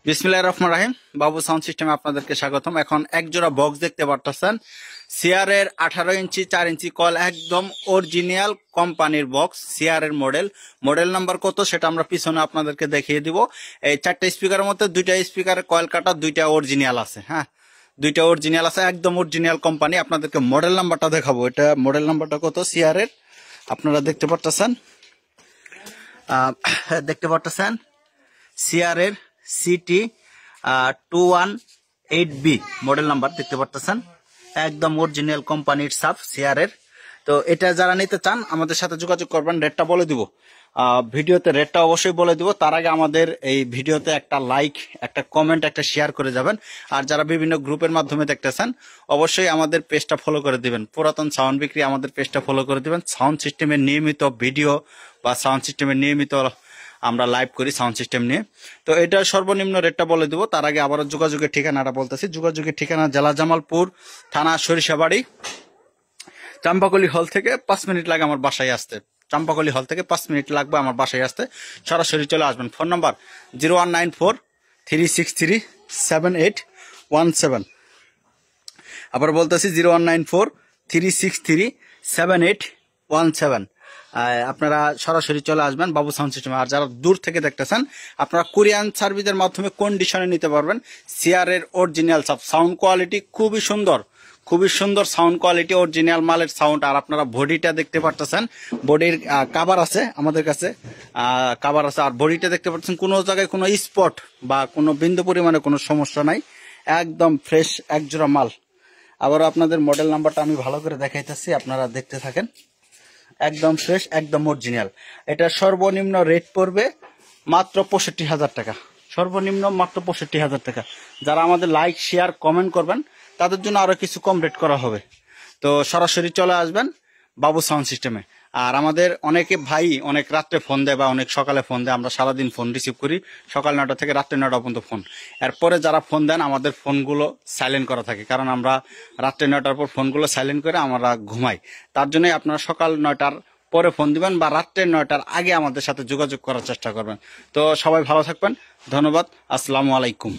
বিসমিল্লাহির রহমানির রহিম। বাবু সাউন্ড সিস্টেমে আপনাদেরকে স্বাগতম। এখন এক জোড়া বক্স দেখতে পারতেছেন, সিআরের 18 ইঞ্চি 4 ইঞ্চি কল, একদম অরিজিনাল কোম্পানির বক্স। সিআরের মডেল নাম্বার কত সেটা আমরা পিছনে আপনাদেরকে দেখিয়ে দিব। এই 4টা স্পিকারের মধ্যে 2টা স্পিকারের কয়েল কাটা, 2টা অরিজিনাল আছে। হ্যাঁ, 2টা অরিজিনাল আছে, একদম অরিজিনাল কোম্পানি। আপনাদেরকে মডেল নাম্বারটা দেখাবো। এটা মডেল নাম্বারটা কত সিআরের আপনারা দেখতে পারতেছেন, সিআরের সিটি 218B মডেল নাম্বার দেখতে পারতেছেন, একদম অরিজিনাল কোম্পানির সাব সিআরের। তো এটা যারা নিতে চান আমাদের সাথে যোগাযোগ করবেন। রেটটা বলে দিব ভিডিওতে, রেটটা অবশ্যই বলে দিব। তার আগে আমাদের এই ভিডিওতে একটা লাইক, একটা কমেন্ট, একটা শেয়ার করে যাবেন। আর যারা বিভিন্ন গ্রুপের মাধ্যমে দেখতেছেন অবশ্যই আমাদের পেজটা ফলো করে দিবেন। পুরাতন সাউন্ড বিক্রি আমাদের পেজটা ফলো করে দিবেন। সাউন্ড সিস্টেমের নিয়মিত ভিডিও বা সাউন্ড সিস্টেমের নিয়মিত আমরা লাইভ করি সাউন্ড সিস্টেম নিয়ে। তো এটার সর্বনিম্ন রেটটা বলে দেবো। তার আগে আবারও যোগাযোগের ঠিকানাটা বলতেছি। যোগাযোগের ঠিকানা জেলা জামালপুর, থানা সরিষাবাড়ি। চাম্পাকলি হল থেকে 5 মিনিট লাগে আমার বাসায় আসতে। চাম্পাকলি হল থেকে 5 মিনিট লাগবে আমার বাসায় আসতে। সরাসরি চলে আসবেন। Phone number 0194-363-7817। আবার বলতেছি 0194-363-7817। আপনারা সরাসরি চলে আসবেন বাবু সাউন্ড সিস্টেমে। আর যারা দূর থেকে দেখতেছেন আপনারা কোরিয়ান সার্ভিসের মাধ্যমে কন্ডিশনে নিতে পারবেন। সিআরের অরিজিনাল সাউন্ড কোয়ালিটি খুবই সুন্দর, খুবই সুন্দর সাউন্ড কোয়ালিটি, অরিজিনাল মালের সাউন্ড। আর আপনারা বডিটা দেখতে পারতেছেন, বডির কাভার আছে আমাদের কাছে, কাভার আছে। আর বডিটা দেখতে পাচ্ছেন, কোনো জায়গায় কোনো স্পট বা কোনো বিন্দু পরিমাণে কোনো সমস্যা নাই, একদম ফ্রেশ একজোড়া মাল। আবারও আপনাদের মডেল নাম্বারটা আমি ভালো করে দেখাইতেছি, আপনারা দেখতে থাকেন। একদম ফ্রেশ, একদম অরিজিনাল। এটা সর্বনিম্ন রেট পড়বে মাত্র 65,000 টাকা, সর্বনিম্ন মাত্র 65,000 টাকা। যারা আমাদের লাইক, শেয়ার, কমেন্ট করবেন তাদের জন্য আরো কিছু কম রেট করা হবে। তো সরাসরি চলে আসবেন বাবু সাউন্ড সিস্টেমে। আর আমাদের অনেকে ভাই অনেক রাত্রে ফোন দেয় বা অনেক সকালে ফোন দেয়, আমরা সারাদিন ফোন রিসিভ করি, সকাল 9টা থেকে রাত্রে 9টা পর্যন্ত ফোন। এরপরে যারা ফোন দেন আমাদের ফোনগুলো সাইলেন্ট করা থাকে, কারণ আমরা রাত্রে 9টার পর ফোনগুলো সাইলেন্ট করে আমরা ঘুমাই। তার জন্যই আপনারা সকাল 9টার পরে ফোন দিবেন বা রাত্রে 9টার আগে আমাদের সাথে যোগাযোগ করার চেষ্টা করবেন। তো সবাই ভালো থাকবেন, ধন্যবাদ, আসসালামু আলাইকুম।